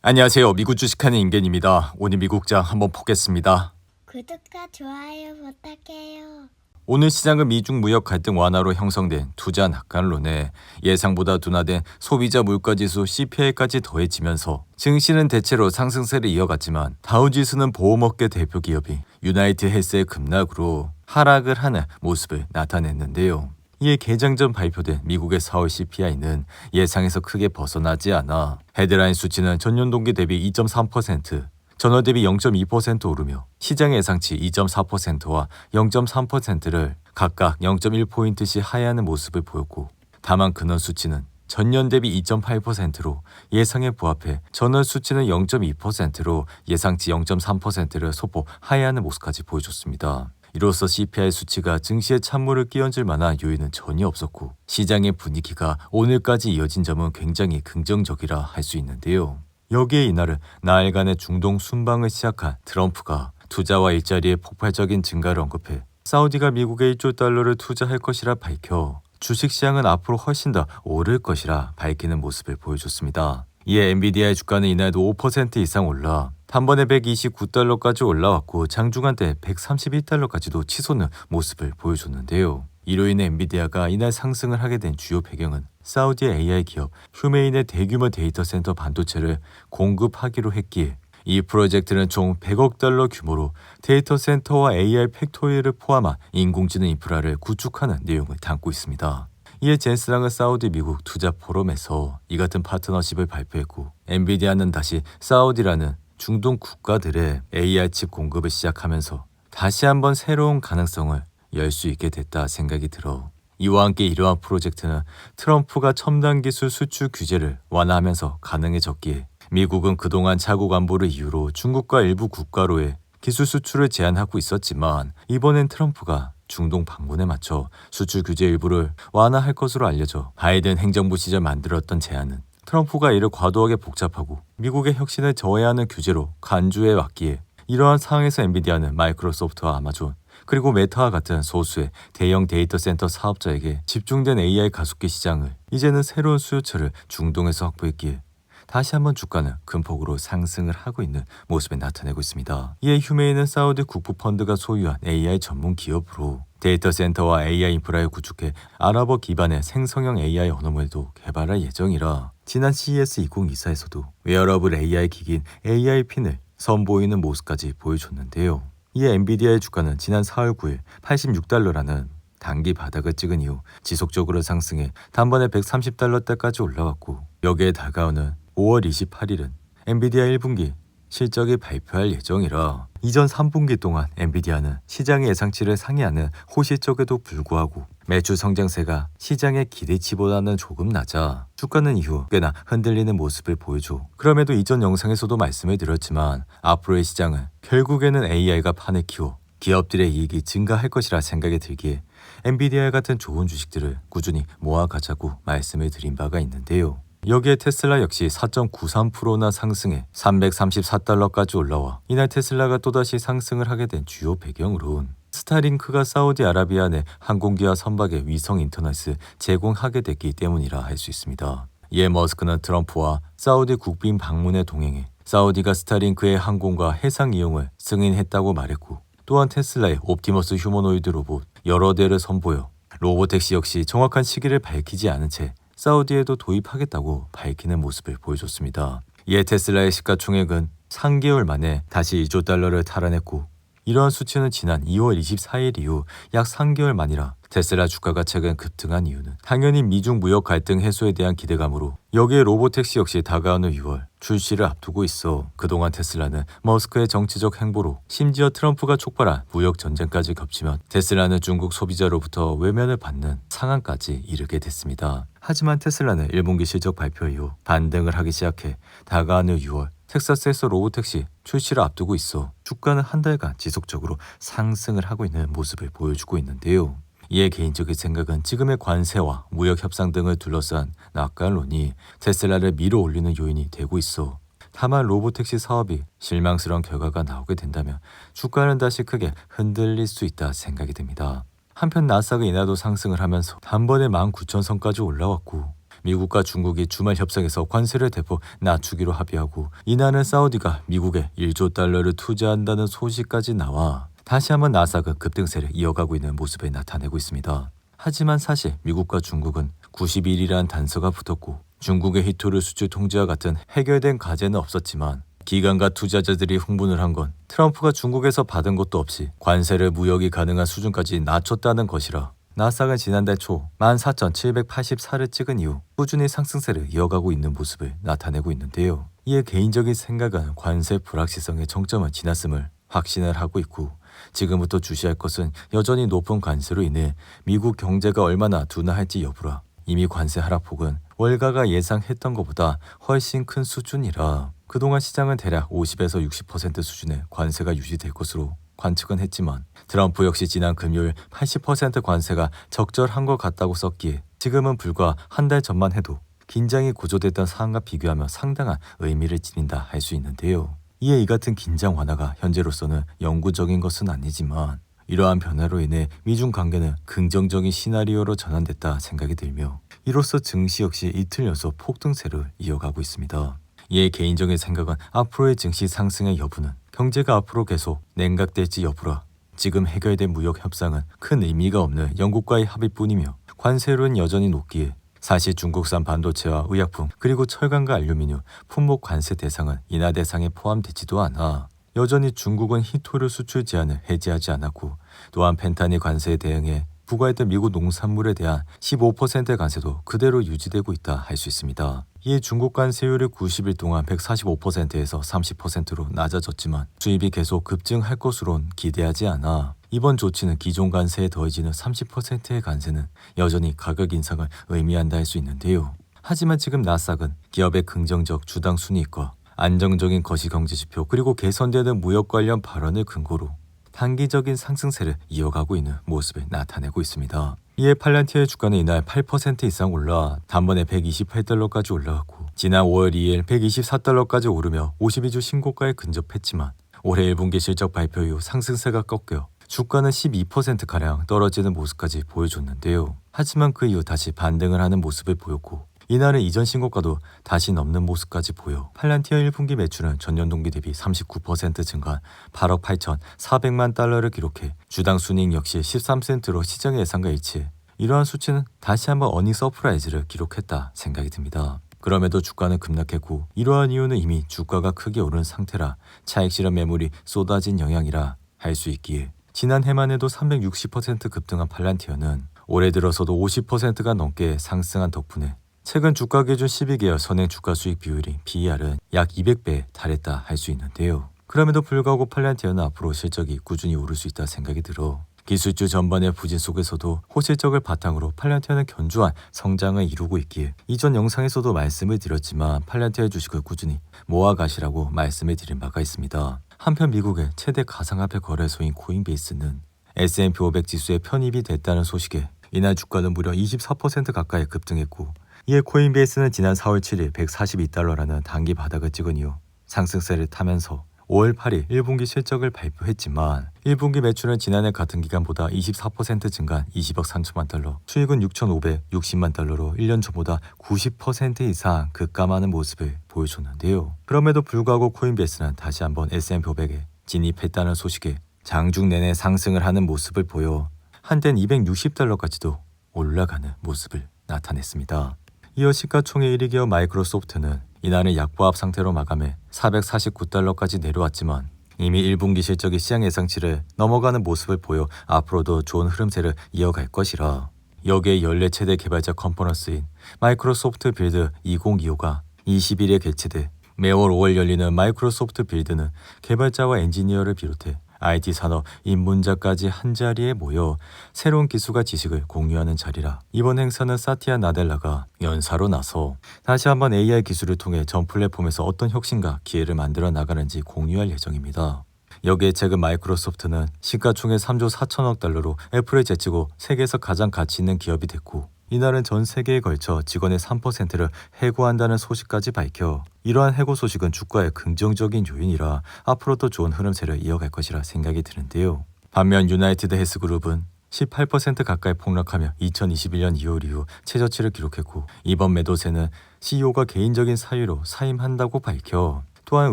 안녕하세요. 미국 주식하는 임겐입니다. 오늘 미국장 한번 보겠습니다. 구독과 좋아요 부탁해요. 오늘 시장은 미중 무역 갈등 완화로 형성된 투자 낙관론에 예상보다 둔화된 소비자 물가지수 CPI까지 더해지면서 증시는 대체로 상승세를 이어갔지만 다우지수는 보험업계 대표 기업이 유나이트 헬스의 급락으로 하락을 하는 모습을 나타냈는데요. 이에 개장 전 발표된 미국의 4월 CPI는 예상에서 크게 벗어나지 않아 헤드라인 수치는 전년 동기 대비 2.3%, 전월 대비 0.2% 오르며 시장 예상치 2.4%와 0.3%를 각각 0.1포인트씩 하회하는 모습을 보였고, 다만 근원 수치는 전년 대비 2.8%로 예상에 부합해 전월 수치는 0.2%로 예상치 0.3%를 소폭 하회하는 모습까지 보여줬습니다. 이로써 CPI 수치가 증시에 찬물을 끼얹을 만한 요인은 전혀 없었고 시장의 분위기가 오늘까지 이어진 점은 굉장히 긍정적이라 할 수 있는데요. 여기에 이날은 나흘간의 중동 순방을 시작한 트럼프가 투자와 일자리의 폭발적인 증가를 언급해 사우디가 미국에 1조 달러를 투자할 것이라 밝혀 주식시장은 앞으로 훨씬 더 오를 것이라 밝히는 모습을 보여줬습니다. 이에 엔비디아의 주가는 이날도 5% 이상 올라 단번에 129달러까지 올라왔고 장중한 때 131달러까지도 치솟는 모습을 보여줬는데요. 이로 인해 엔비디아가 이날 상승을 하게 된 주요 배경은 사우디의 AI 기업 휴메인의 대규모 데이터 센터 반도체를 공급하기로 했기에 이 프로젝트는 총 100억 달러 규모로 데이터 센터와 AI 팩토리를 포함한 인공지능 인프라를 구축하는 내용을 담고 있습니다. 이에 젠스랑은 사우디 미국 투자 포럼에서 이 같은 파트너십을 발표했고, 엔비디아는 다시 사우디라는 중동 국가들의 AI 칩 공급을 시작하면서 다시 한번 새로운 가능성을 열 수 있게 됐다 생각이 들어, 이와 함께 이러한 프로젝트는 트럼프가 첨단 기술 수출 규제를 완화하면서 가능해졌기에 미국은 그동안 자국 안보를 이유로 중국과 일부 국가로의 기술 수출을 제한하고 있었지만 이번엔 트럼프가 중동 방문에 맞춰 수출 규제 일부를 완화할 것으로 알려져 바이든 행정부 시절 만들었던 제안은 트럼프가 이를 과도하게 복잡하고 미국의 혁신을 저해하는 규제로 간주해 왔기에 이러한 상황에서 엔비디아는 마이크로소프트와 아마존 그리고 메타와 같은 소수의 대형 데이터 센터 사업자에게 집중된 AI 가속기 시장을 이제는 새로운 수요처를 중동에서 확보했기에 다시 한번 주가는 큰 폭으로 상승을 하고 있는 모습을 나타내고 있습니다. 이에 휴메인은 사우디 국부펀드가 소유한 AI 전문 기업으로 데이터 센터와 AI 인프라를 구축해 아랍어 기반의 생성형 AI 언어모델도 개발할 예정이라 지난 CES 2024에서도 웨어러블 AI 기기인 AI 핀을 선보이는 모습까지 보여줬는데요. 이에 엔비디아의 주가는 지난 4월 9일 86달러라는 단기 바닥을 찍은 이후 지속적으로 상승해 단번에 130달러대까지 올라왔고, 여기에 다가오는 5월 28일은 엔비디아 1분기 실적이 발표할 예정이라 이전 3분기 동안 엔비디아는 시장의 예상치를 상회하는 호실적에도 불구하고 매출 성장세가 시장의 기대치보다는 조금 낮아 주가는 이후 꽤나 흔들리는 모습을 보여줘. 그럼에도 이전 영상에서도 말씀을 드렸지만 앞으로의 시장은 결국에는 AI가 판을 키워 기업들의 이익이 증가할 것이라 생각이 들기에 엔비디아 같은 좋은 주식들을 꾸준히 모아가자고 말씀을 드린 바가 있는데요. 여기에 테슬라 역시 4.93%나 상승해 334달러까지 올라와 이날 테슬라가 또다시 상승을 하게 된 주요 배경으론 스타링크가 사우디아라비아 내 항공기와 선박의 위성 인터넷을 제공하게 됐기 때문이라 할 수 있습니다. 이에 머스크는 트럼프와 사우디 국빈 방문에 동행해 사우디가 스타링크의 항공과 해상 이용을 승인했다고 말했고, 또한 테슬라의 옵티머스 휴머노이드 로봇 여러 대를 선보여 로보택시 역시 정확한 시기를 밝히지 않은 채 사우디에도 도입하겠다고 밝히는 모습을 보여줬습니다. 이에 테슬라의 시가총액은 3개월 만에 다시 2조 달러를 탈환했고, 이러한 수치는 지난 2월 24일 이후 약 3개월 만이라 테슬라 주가가 최근 급등한 이유는 당연히 미중 무역 갈등 해소에 대한 기대감으로, 여기에 로보택시 역시 다가오는 6월 출시를 앞두고 있어 그동안 테슬라는 머스크의 정치적 행보로 심지어 트럼프가 촉발한 무역 전쟁까지 겹치면 테슬라는 중국 소비자로부터 외면을 받는 상황까지 이르게 됐습니다. 하지만 테슬라는 1분기 실적 발표 이후 반등을 하기 시작해 다가오는 6월 텍사스에서 로보택시 출시를 앞두고 있어 주가는 한 달간 지속적으로 상승을 하고 있는 모습을 보여주고 있는데요. 이에 개인적인 생각은 지금의 관세와 무역 협상 등을 둘러싼 낙관론이 테슬라를 밀어올리는 요인이 되고 있어 다만 로보택시 사업이 실망스러운 결과가 나오게 된다면 주가는 다시 크게 흔들릴 수 있다 생각이 듭니다. 한편 나스닥은 이날도 상승을 하면서 단번에 19,000선까지 올라왔고, 미국과 중국이 주말 협상에서 관세를 대폭 낮추기로 합의하고 이날은 사우디가 미국에 1조 달러를 투자한다는 소식까지 나와 다시 한번 나스닥은 급등세를 이어가고 있는 모습을 나타내고 있습니다. 하지만 사실 미국과 중국은 90일이라는 단서가 붙었고 중국의 히토류 수출 통제와 같은 해결된 과제는 없었지만 기관과 투자자들이 흥분을 한 건 트럼프가 중국에서 받은 것도 없이 관세를 무역이 가능한 수준까지 낮췄다는 것이라 나스닥은 지난달 초 14,784를 찍은 이후 꾸준히 상승세를 이어가고 있는 모습을 나타내고 있는데요. 이에 개인적인 생각은 관세 불확실성의 정점을 지났음을 확신을 하고 있고 지금부터 주시할 것은 여전히 높은 관세로 인해 미국 경제가 얼마나 둔화할지 여부라. 이미 관세 하락폭은 월가가 예상했던 것보다 훨씬 큰 수준이라 그동안 시장은 대략 50에서 60% 수준의 관세가 유지될 것으로 관측은 했지만 트럼프 역시 지난 금요일 80% 관세가 적절한 것 같다고 썼기에 지금은 불과 한 달 전만 해도 긴장이 고조됐던 상황과 비교하며 상당한 의미를 지닌다 할 수 있는데요. 이에 이 같은 긴장 완화가 현재로서는 영구적인 것은 아니지만 이러한 변화로 인해 미중 관계는 긍정적인 시나리오로 전환됐다 생각이 들며 이로써 증시 역시 이틀 연속 폭등세를 이어가고 있습니다. 이에 개인적인 생각은 앞으로의 증시 상승의 여부는 경제가 앞으로 계속 냉각될지 여부라 지금 해결된 무역 협상은 큰 의미가 없는 영국과의 합의뿐이며 관세율은 여전히 높기에 사실 중국산 반도체와 의약품 그리고 철강과 알루미늄, 품목 관세 대상은 인하 대상에 포함되지도 않아 여전히 중국은 히토류 수출 제한을 해제하지 않았고 또한 펜타닐 관세에 대응해 부과했던 미국 농산물에 대한 15% 관세도 그대로 유지되고 있다 할 수 있습니다. 이에 중국 관세율이 90일 동안 145%에서 30%로 낮아졌지만 수입이 계속 급증할 것으론 기대하지 않아 이번 조치는 기존 관세에 더해지는 30%의 관세는 여전히 가격 인상을 의미한다 할 수 있는데요. 하지만 지금 나스닥은 기업의 긍정적 주당 순이익과 안정적인 거시경제 지표 그리고 개선되는 무역 관련 발언을 근거로 단기적인 상승세를 이어가고 있는 모습을 나타내고 있습니다. 이에 팔란티어의 주가는 이날 8% 이상 올라 단번에 128달러까지 올라갔고 지난 5월 2일 124달러까지 오르며 52주 신고가에 근접했지만 올해 1분기 실적 발표 이후 상승세가 꺾여 주가는 12%가량 떨어지는 모습까지 보여줬는데요. 하지만 그 이후 다시 반등을 하는 모습을 보였고 이날은 이전 신고가도 다시 넘는 모습까지 보여 팔란티어 1분기 매출은 전년 동기 대비 39% 증가한 8억 8,400만 달러를 기록해 주당 순이익 역시 13센트로 시장의 예상과 일치해 이러한 수치는 다시 한번 어닝 서프라이즈를 기록했다 생각이 듭니다. 그럼에도 주가는 급락했고 이러한 이유는 이미 주가가 크게 오른 상태라 차익 실현 매물이 쏟아진 영향이라 할 수 있기에 지난 해만 해도 360% 급등한 팔란티어는 올해 들어서도 50%가 넘게 상승한 덕분에 최근 주가 기준 12개월 선행 주가 수익 비율이 BER은 약 200배에 달했다 할 수 있는데요. 그럼에도 불구하고 팔란티어는 앞으로 실적이 꾸준히 오를 수 있다 생각이 들어 기술주 전반의 부진 속에서도 호실적을 바탕으로 팔란티어는 견조한 성장을 이루고 있기에 이전 영상에서도 말씀을 드렸지만 팔란티어의 주식을 꾸준히 모아가시라고 말씀을 드린 바가 있습니다. 한편 미국의 최대 가상화폐 거래소인 코인베이스는 S&P 500 지수에 편입이 됐다는 소식에 이날 주가는 무려 24% 가까이 급등했고 이에 코인베이스는 지난 4월 7일 142달러라는 단기 바닥을 찍은 이후 상승세를 타면서 5월 8일 1분기 실적을 발표했지만 1분기 매출은 지난해 같은 기간보다 24% 증가한 20억 3천만 달러, 수익은 6,560만 달러로 1년 전보다 90% 이상 급감하는 모습을 보여줬는데요. 그럼에도 불구하고 코인베이스는 다시 한번 S&P 500에 진입했다는 소식에 장중 내내 상승을 하는 모습을 보여 한때는 260달러까지도 올라가는 모습을 나타냈습니다. 이어 시가총액 1위 기업 마이크로소프트는 이날은 약보합 상태로 마감해 449달러까지 내려왔지만 이미 1분기 실적이 시장 예상치를 넘어가는 모습을 보여 앞으로도 좋은 흐름세를 이어갈 것이라 여기에 연례 최대 개발자 컨퍼런스인 마이크로소프트 빌드 2025가 20일에 개최돼 매월 5월 열리는 마이크로소프트 빌드는 개발자와 엔지니어를 비롯해 IT 산업 입문자까지 한자리에 모여 새로운 기술과 지식을 공유하는 자리라 이번 행사는 사티아 나델라가 연사로 나서 다시 한번 AI 기술을 통해 전 플랫폼에서 어떤 혁신과 기회를 만들어 나가는지 공유할 예정입니다. 여기에 최근 마이크로소프트는 시가총액 3조 4천억 달러로 애플을 제치고 세계에서 가장 가치 있는 기업이 됐고 이날은 전 세계에 걸쳐 직원의 3%를 해고한다는 소식까지 밝혀 이러한 해고 소식은 주가의 긍정적인 요인이라 앞으로도 좋은 흐름세를 이어갈 것이라 생각이 드는데요. 반면 유나이티드 헬스그룹은 18% 가까이 폭락하며 2021년 2월 이후 최저치를 기록했고 이번 매도세는 CEO가 개인적인 사유로 사임한다고 밝혀 또한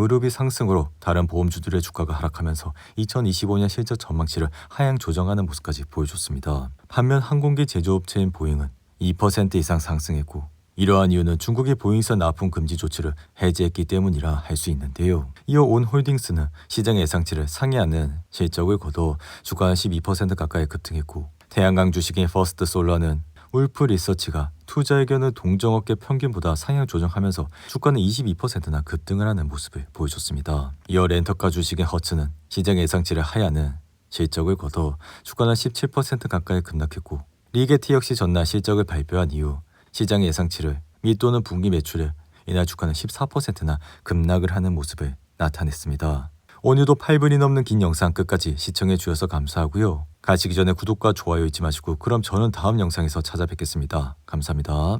의료비 상승으로 다른 보험주들의 주가가 하락하면서 2025년 실적 전망치를 하향 조정하는 모습까지 보여줬습니다. 반면 항공기 제조업체인 보잉은 2% 이상 상승했고 이러한 이유는 중국이 보잉선 납품 금지 조치를 해제했기 때문이라 할 수 있는데요. 이어 온홀딩스는 시장 예상치를 상회하는 실적을 거둬 주가는 12% 가까이 급등했고 태양광 주식인 퍼스트솔라는 울프 리서치가 투자 의견을 동종업계 평균보다 상향 조정하면서 주가는 22%나 급등을 하는 모습을 보여줬습니다. 이어 렌터카 주식인 허츠는 시장 예상치를 하회하는 실적을 거둬 주가는 17% 가까이 급락했고 리게티 역시 전날 실적을 발표한 이후 시장 예상치를 또는 분기 매출을 이날 주가는 14%나 급락을 하는 모습을 나타냈습니다. 오늘도 8분이 넘는 긴 영상 끝까지 시청해 주셔서 감사하고요. 가시기 전에 구독과 좋아요 잊지 마시고 그럼 저는 다음 영상에서 찾아뵙겠습니다. 감사합니다.